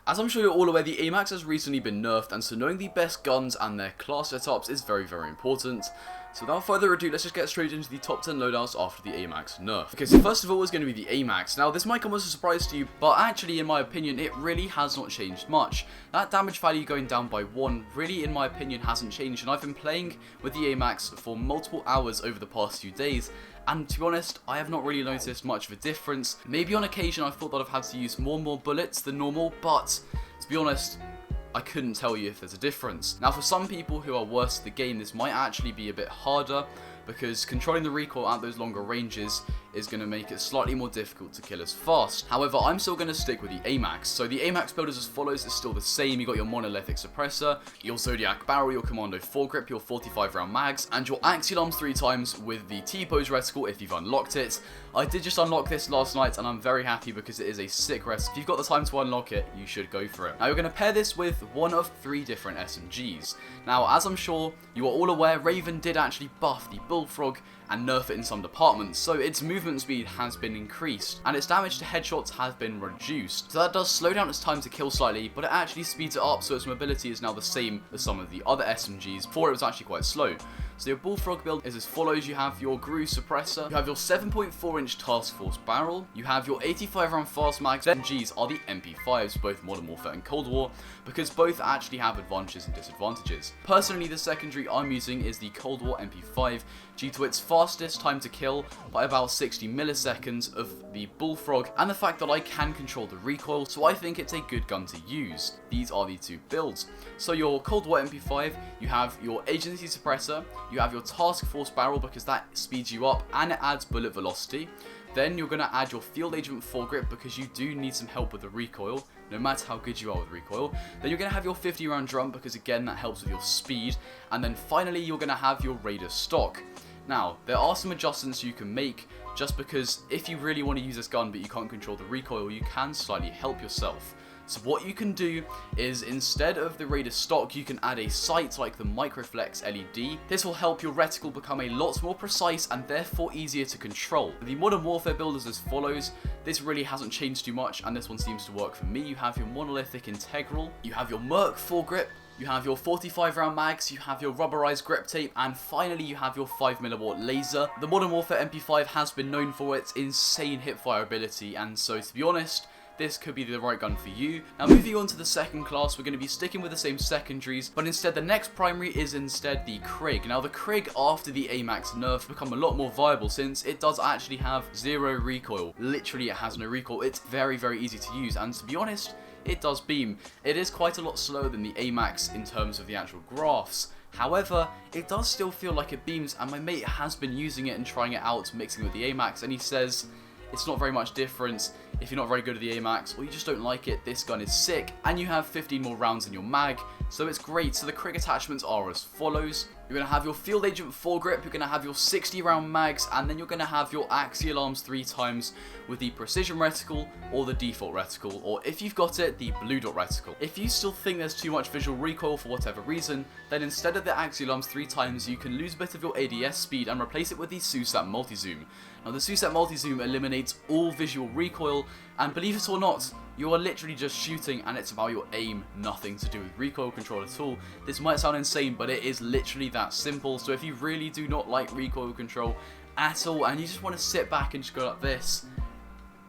As I'm sure you're all aware, the Amax has recently been nerfed, and so knowing the best guns and their class setups is very, very important. So without further ado, let's just get straight into the top 10 loadouts after the Amax nerf. Okay, so first of all is going to be the Amax. Now, this might come as a surprise to you, but actually, in my opinion, it really has not changed much. That damage value going down by 1 really, in my opinion, hasn't changed, and I've been playing with the Amax for multiple hours over the past few days, and to be honest, I have not really noticed much of a difference. Maybe on occasion I thought that I've had to use more and more bullets than normal, but to be honest, I couldn't tell you if there's a difference. Now, for some people who are worse at the game, this might actually be a bit harder, because controlling the recoil at those longer ranges is going to make it slightly more difficult to kill as fast. However, I'm still going to stick with the Amax. So the Amax build is as follows, it's still the same. You got your monolithic suppressor, your Zodiac barrel, your commando foregrip, your 45 round mags, and your axial arms 3 times with the T-pose reticle if you've unlocked it. I did just unlock this last night and I'm very happy because it is a sick reticle. If you've got the time to unlock it, you should go for it. Now, you're going to pair this with one of 3 different SMGs. Now, as I'm sure you are all aware, Raven did actually buff the Bullfrog and nerf it in some departments, so its movement speed has been increased and its damage to headshots has been reduced. So that does slow down its time to kill slightly, but it actually speeds it up, so its mobility is now the same as some of the other SMGs. Before, it was actually quite slow. So your Bullfrog build is as follows. You have your GRU suppressor, you have your 7.4 inch Task Force barrel, you have your 85 round fast mags. SMGs are the MP5s, both Modern Warfare and Cold War, because both actually have advantages and disadvantages. Personally, the secondary I'm using is the Cold War MP5 due to its fastest time to kill by about 60 milliseconds of the Bullfrog, and the fact that I can control the recoil, so I think it's a good gun to use. These are the 2 builds. So your Cold War MP5, you have your agency suppressor, you have your Task Force barrel because that speeds you up and it adds bullet velocity. Then you're going to add your Field Agent foregrip because you do need some help with the recoil, no matter how good you are with recoil. Then you're going to have your 50 round drum because again that helps with your speed. And then finally you're going to have your Raider stock. Now, there are some adjustments you can make just because if you really want to use this gun but you can't control the recoil, you can slightly help yourself. So what you can do is, instead of the Raider stock, you can add a sight like the Microflex LED. This will help your reticle become a lot more precise and therefore easier to control. The Modern Warfare build is as follows. This really hasn't changed too much and this one seems to work for me. You have your Monolithic Integral, you have your Merc foregrip, you have your 45 round mags, you have your rubberized grip tape, and finally you have your 5mm laser. The Modern Warfare MP5 has been known for its insane hipfire ability, and so to be honest, this could be the right gun for you. Now, moving on to the second class, we're going to be sticking with the same secondaries, but instead the next primary is instead the Krig. Now, the Krig after the Amax nerf become a lot more viable since it does actually have 0 recoil. Literally, it has no recoil. It's very, very easy to use, and to be honest, it does beam. It is quite a lot slower than the Amax in terms of the actual graphs. However, it does still feel like it beams, and my mate has been using it and trying it out, mixing with the Amax, and he says it's not very much difference. If you're not very good at the Amax or you just don't like it, this gun is sick, and you have 15 more rounds in your mag, so it's great. So the Krig attachments are as follows. You're going to have your Field Agent foregrip, you're going to have your 60 round mags, and then you're going to have your axial arms 3 times with the precision reticle or the default reticle, or if you've got it, the blue dot reticle. If you still think there's too much visual recoil for whatever reason, then instead of the axial arms 3 times, you can lose a bit of your ADS speed and replace it with the SUSAT multi-zoom. Now, the SUSAT multi-zoom eliminates all visual recoil, and believe it or not, you are literally just shooting and it's about your aim, nothing to do with recoil control at all. This might sound insane, but it is literally that simple. So if you really do not like recoil control at all and you just want to sit back and just go like this,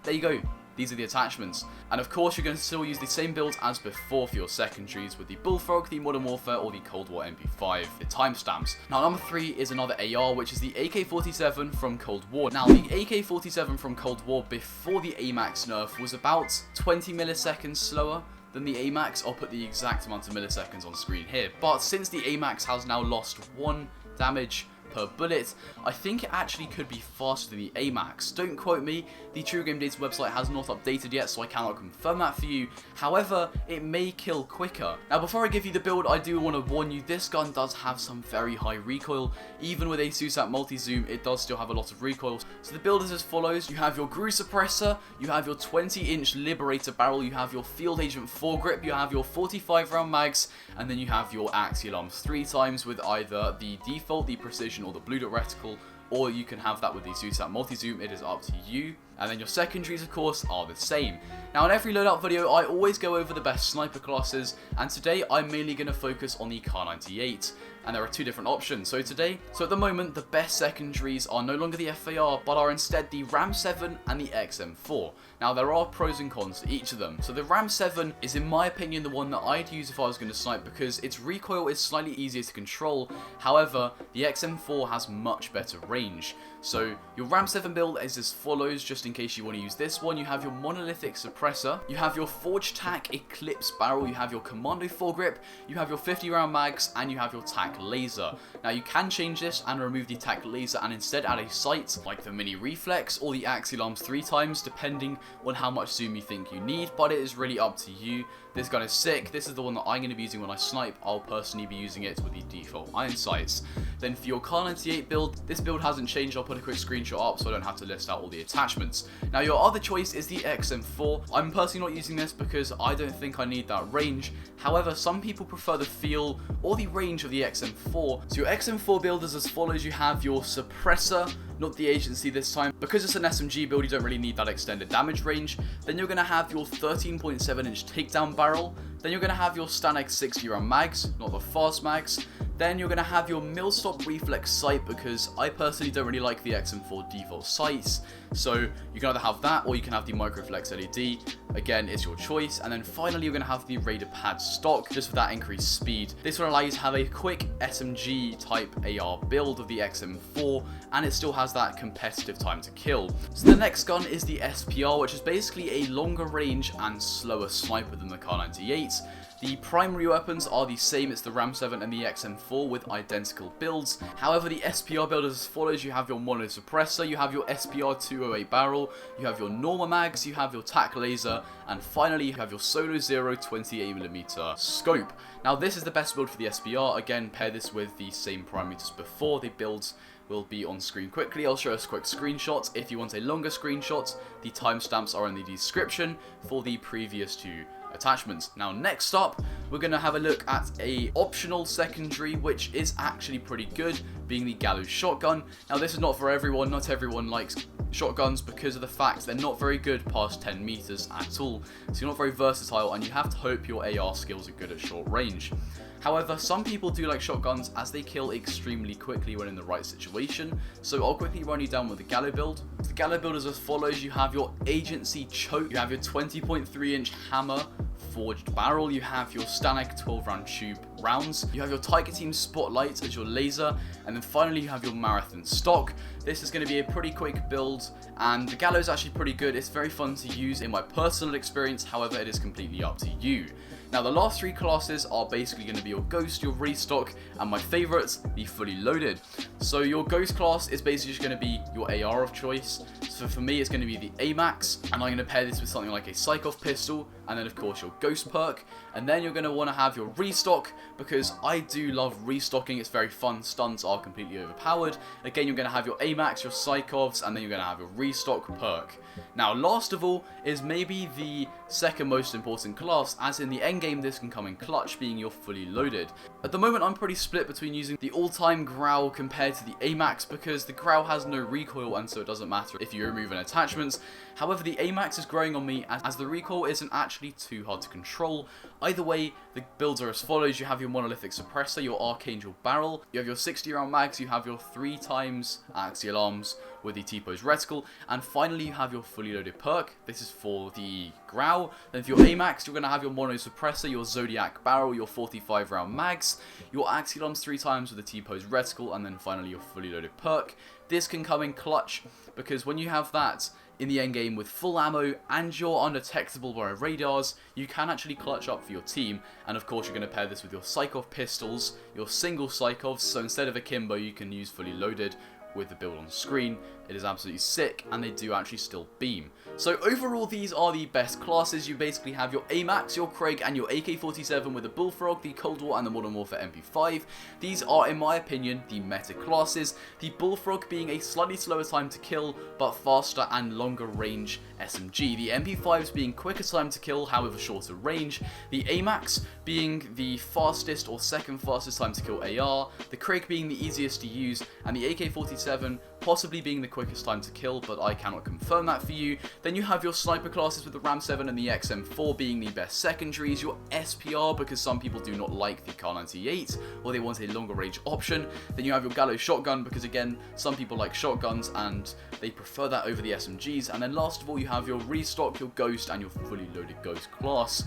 there you go. These are the attachments. And of course, you're going to still use the same build as before for your secondaries with the Bullfrog, the Modern Warfare, or the Cold War MP5, the timestamps. Now, number 3 is another AR, which is the AK-47 from Cold War. Now, the AK-47 from Cold War before the Amax nerf was about 20 milliseconds slower than the Amax. I'll put the exact amount of milliseconds on screen here. But since the Amax has now lost 1 damage per bullet, I think it actually could be faster than the Amax. Don't quote me, the True Game Data website has not updated yet, so I cannot confirm that for you. However, it may kill quicker. Now, before I give you the build, I do want to warn you, this gun does have some very high recoil. Even with a SUSAT multi-zoom, it does still have a lot of recoil. So the build is as follows. You have your GRU suppressor, you have your 20-inch Liberator barrel, you have your Field Agent foregrip, you have your 45 round mags, and then you have your axial arms 3 times with either the default, the precision, or the blue dot reticle, or you can have that with the SUSAT multi-zoom. It is up to you. And then your secondaries, of course, are the same. Now in every loadout video, I always go over the best sniper classes, and today I'm mainly going to focus on the Kar 98. And there are two different options. So at the moment, the best secondaries are no longer the FAR, but are instead the Ram 7 and the XM4. Now there are pros and cons to each of them. So the Ram 7 is, in my opinion, the one that I'd use if I was going to snipe, because its recoil is slightly easier to control. However, the XM4 has much better range. So your Ram 7 build is as follows, just in case you want to use this one. You have your monolithic suppressor, you have your forged tack eclipse barrel, you have your commando foregrip, you have your 50 round mags, and you have your tack laser. Now you can change this and remove the tack laser and instead add a sight like the mini reflex or the axial arms 3 times, depending on how much zoom you think you need, but it is really up to you. This gun is sick. This is the one that I'm going to be using when I snipe. I'll personally be using it with the default iron sights. Then for your Kar 98 build, this build hasn't changed. I'll put a quick screenshot up so I don't have to list out all the attachments. Now your other choice is the XM4. I'm personally not using this because I don't think I need that range. However, some people prefer the feel or the range of the XM4. So your XM4 build is as follows. You have your suppressor, not the agency this time. Because it's an SMG build, you don't really need that extended damage range. Then you're going to have your 13.7 inch takedown barrel. Then you're going to have your Stanek 60 round mags, not the fast mags. Then you're going to have your millstop reflex sight, because I personally don't really like the XM4 default sights. So you can either have that or you can have the microflex LED. Again, it's your choice. And then finally, you're going to have the Raider pad stock, just for that increased speed. This will allow you to have a quick SMG type AR build of the XM4, and it still has that competitive time to kill. So the next gun is the SPR, which is basically a longer range and slower sniper than the Kar 98. The primary weapons are the same, it's the Ram 7 and the XM4 with identical builds. However, the SPR build is as follows. You have your mono suppressor, you have your SPR 208 barrel, you have your normal mags, you have your tack laser, and finally you have your Solo Zero 28mm scope. Now this is the best build for the SPR. Again, pair this with the same parameters before. The builds will be on screen quickly. I'll show us a quick screenshot. If you want a longer screenshot, the timestamps are in the description for the previous two attachments. Now next up, we're going to have a look at a optional secondary which is actually pretty good, being the Gallows shotgun. Now this is not for everyone. Not everyone likes shotguns because of the fact they're not very good past 10 meters at all, so you're not very versatile and you have to hope your AR skills are good at short range. However, some people do like shotguns as they kill extremely quickly when in the right situation, so I'll quickly run you down with the Gallo build. The Gallo build is as follows. You have your agency choke, you have your 20.3 inch hammer forged barrel, you have your Stanek 12 round tube rounds, you have your Tiger Team spotlight as your laser, and then finally you have your marathon stock. This is going to be a pretty quick build, and the Gallo is actually pretty good. It's very fun to use in my personal experience, however it is completely up to you. Now the last three classes are basically going to be your Ghost, your Restock, and my favourites, the Fully Loaded. So your Ghost class is basically just going to be your AR of choice. So for me it's going to be the Amax, and I'm going to pair this with something like a Psychoff pistol, and then of course your Ghost perk. And then you're going to want to have your Restock, because I do love restocking. It's very fun. Stunts are completely overpowered. Again, you're going to have your Amax, your Psychoffs, and then you're going to have your Restock perk. Now last of all is maybe the second most important class, as in the endgame this can come in clutch, being your Fully Loaded. At the moment I'm pretty split between using the all-time Growl compared to the Amax, because the Growl has no recoil and so it doesn't matter if you remove any attachments. However, the Amax is growing on me as the recoil isn't actually too hard to control. Either way, the builds are as follows. You have your monolithic suppressor, your Archangel barrel, you have your 60 round mags, you have your 3 times axial arms with the T-pose reticle, and finally you have your Fully Loaded perk. This is for the Growl. Then for your Amax, you're going to have your mono suppressor, your Zodiac barrel, your 45 round mags, your axial arms 3 times with the T-pose reticle, and then finally your Fully Loaded perk. This can come in clutch, because when you have that in the endgame with full ammo and you're undetectable by radars, you can actually clutch up for your team. And of course you're going to pair this with your Psychoff pistols, your single Psychoffs, so instead of akimbo you can use Fully Loaded with the build on screen. It is absolutely sick, and they do actually still beam. So overall, these are the best classes. You basically have your Amax, your Craig, and your AK-47 with the Bullfrog, the Cold War, and the Modern Warfare MP5. These are, in my opinion, the meta classes. The Bullfrog being a slightly slower time to kill, but faster and longer range SMG. The MP5s being quicker time to kill, however shorter range. The Amax being the fastest or second fastest time to kill AR. The Craig being the easiest to use, and the AK-47 possibly being the quickest time to kill, but I cannot confirm that for you. Then you have your sniper classes with the Ram 7 and the XM4 being the best secondaries, your SPR because some people do not like the Kar 98 or they want a longer range option. Then you have your Gallo shotgun because again, some people like shotguns and they prefer that over the SMGs. And then last of all, you have your restock, your Ghost and your fully loaded Ghost class,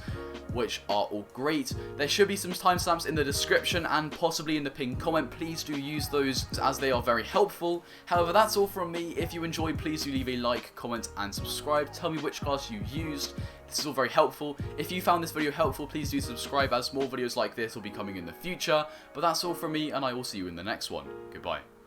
which are all great. There should be some timestamps in the description and possibly in the pinned comment. Please do use those as they are very helpful. However, that's all from me. If you enjoyed, please do leave a like, comment and subscribe. Tell me which class you used. This is all very helpful. If you found this video helpful, please do subscribe as more videos like this will be coming in the future. But that's all from me and I will see you in the next one. Goodbye.